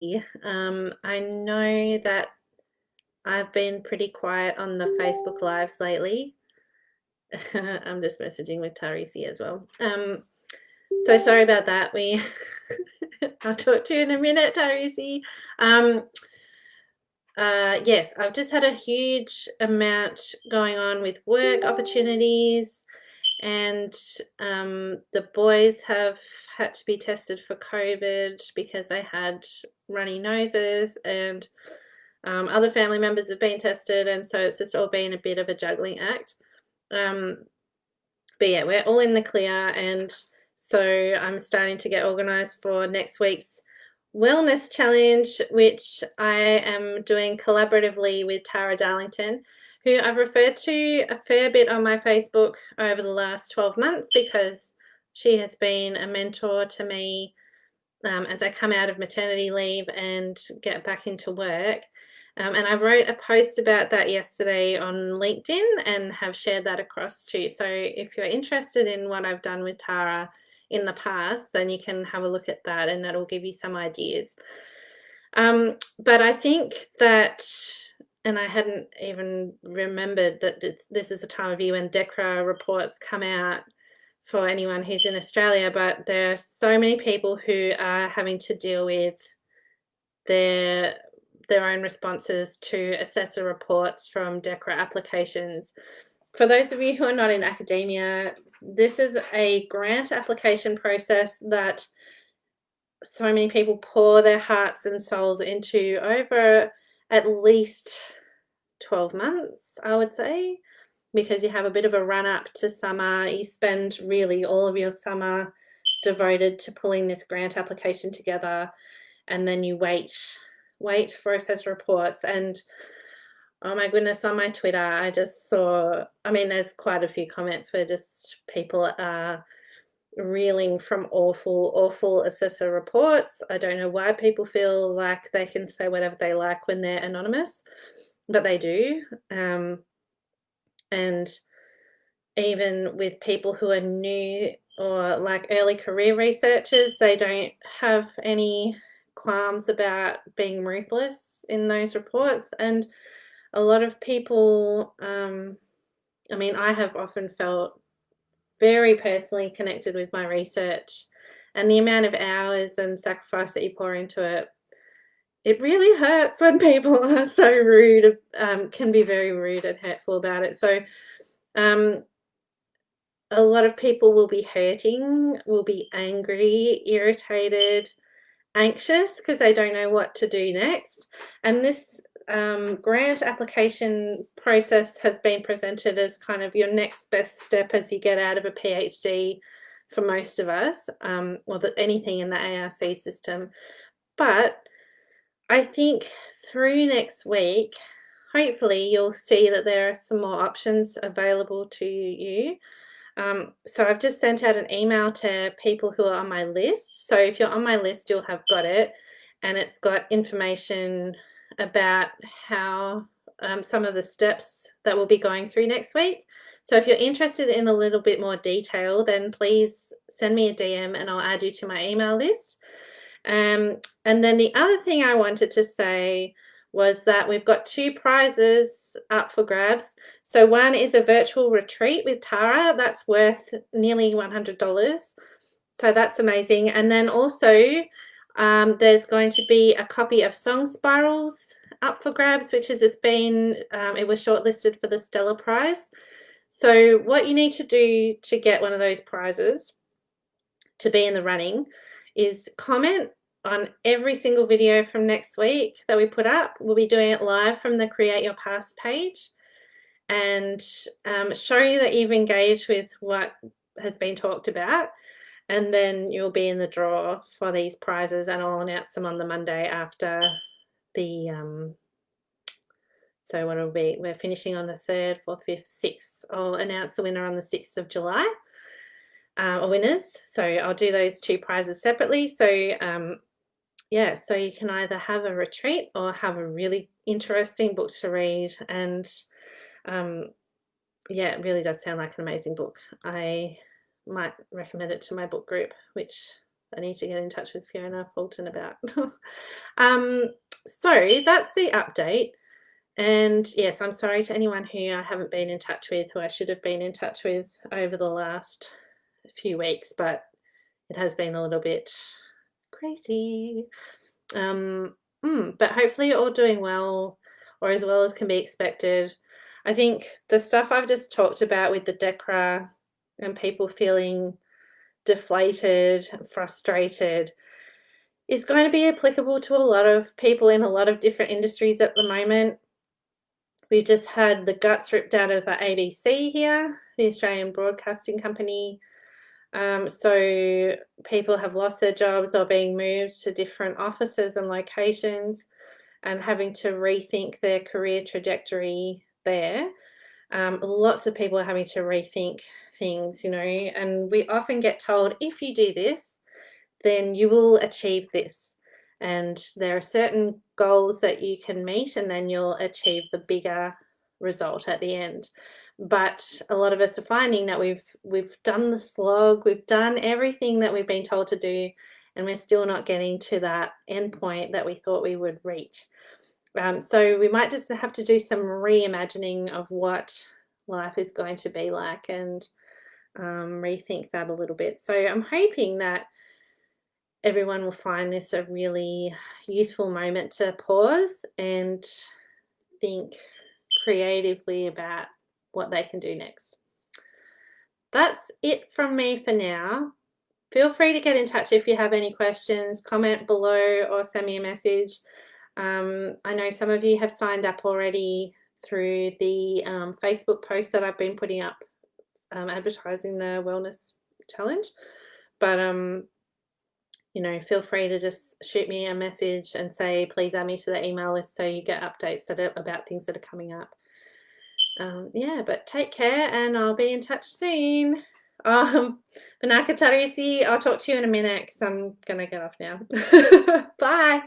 I know that I've been pretty quiet on the Facebook Lives lately. I'm just messaging with Tarisi as well. So sorry about that. I'll talk to you in a minute, Tarisi. Um, yes, I've just had a huge amount going on with work opportunities, and the boys have had to be tested for COVID because they had runny noses, and other family members have been tested, and so it's just all been a bit of a juggling act. Um, but yeah, we're all in the clear, and so I'm starting to get organised for next week's wellness challenge, which I am doing collaboratively with Tara Darlington, who I've referred to a fair bit on my Facebook over the last 12 months because she has been a mentor to me as I come out of maternity leave and get back into work. And I wrote a post about that yesterday on LinkedIn and have shared that across too. So if you're interested in what I've done with Tara in the past, then you can have a look at that and that'll give you some ideas. But I think that, and I hadn't even remembered that this is the time of year when DECRA reports come out for anyone who's in Australia, but there are so many people who are having to deal with their their own responses to assessor reports from DECRA applications. For those of you who are not in academia, this is a grant application process that so many people pour their hearts and souls into over at least 12 months, I would say, because you have a bit of a run up to summer. You spend really all of your summer devoted to pulling this grant application together, and then you wait for assessor reports. And oh my goodness, on my Twitter, I just saw, I mean, there's quite a few comments where just people are reeling from awful assessor reports. I don't know why people feel like they can say whatever they like when they're anonymous, but they do. And even with people who are new or like early career researchers, they don't have any qualms about being ruthless in those reports. And a lot of people, I mean, I have often felt very personally connected with my research, and the amount of hours and sacrifice that you pour into it. It really hurts when people are so rude, can be very rude and hurtful about it. So, a lot of people will be hurting, will be angry, irritated, anxious because they don't know what to do next. And this grant application process has been presented as kind of your next best step as you get out of a PhD for most of us, or anything in the ARC system. But I think through next week, hopefully you'll see that there are some more options available to you. So I've just sent out an email to people who are on my list. So if you're on my list, you'll have got it, and it's got information about how some of the steps that we'll be going through next week. So if you're interested in a little bit more detail, then please send me a DM and I'll add you to my email list. And then the other thing I wanted to say was that we've got two prizes up for grabs. So one is a virtual retreat with Tara. That's worth nearly $100. So that's amazing. And then also there's going to be a copy of Song Spirals up for grabs, which has just been, it was shortlisted for the Stella Prize. So what you need to do to get one of those prizes, to be in the running, is comment on every single video from next week that we put up. We'll be doing it live from the Create Your Past page, and show you that you've engaged with what has been talked about, and then you'll be in the draw for these prizes, and I'll announce them on the Monday after the so what will be, we're finishing on the 3rd, 4th, 5th, 6th. I'll announce the winner on the 6th of July, or winners. So I'll do those two prizes separately. So yeah, so you can either have a retreat or have a really interesting book to read. And yeah, it really does sound like an amazing book. I might recommend it to my book group, which I need to get in touch with Fiona Fulton about. So that's the update. And yes, I'm sorry to anyone who I haven't been in touch with, who I should have been in touch with over the last few weeks, but it has been a little bit crazy. But hopefully you're all doing well, or as well as can be expected. I think the stuff I've just talked about with the DECRA and people feeling deflated, frustrated, is going to be applicable to a lot of people in a lot of different industries at the moment. We've just had the guts ripped out of the ABC here, the Australian Broadcasting Company. So people have lost their jobs or being moved to different offices and locations and having to rethink their career trajectory there. Lots of people are having to rethink things, and we often get told, if you do this, then you will achieve this. And there are certain goals that you can meet, and then you'll achieve the bigger result at the end. But a lot of us are finding that we've done the slog, we've done everything that we've been told to do, and we're still not getting to that end point that we thought we would reach. So we might just have to do some reimagining of what life is going to be like, and rethink that a little bit. So I'm hoping that everyone will find this a really useful moment to pause and think creatively about what they can do next. That's it from me for now. Feel free to get in touch if you have any questions, comment below or send me a message. I know some of you have signed up already through the Facebook post that I've been putting up advertising the wellness challenge, but feel free to just shoot me a message and say, please add me to the email list so you get updates about things that are coming up. But take care, and I'll be in touch soon. Banaka Tarisi, I'll talk to you in a minute because I'm going to get off now. Bye.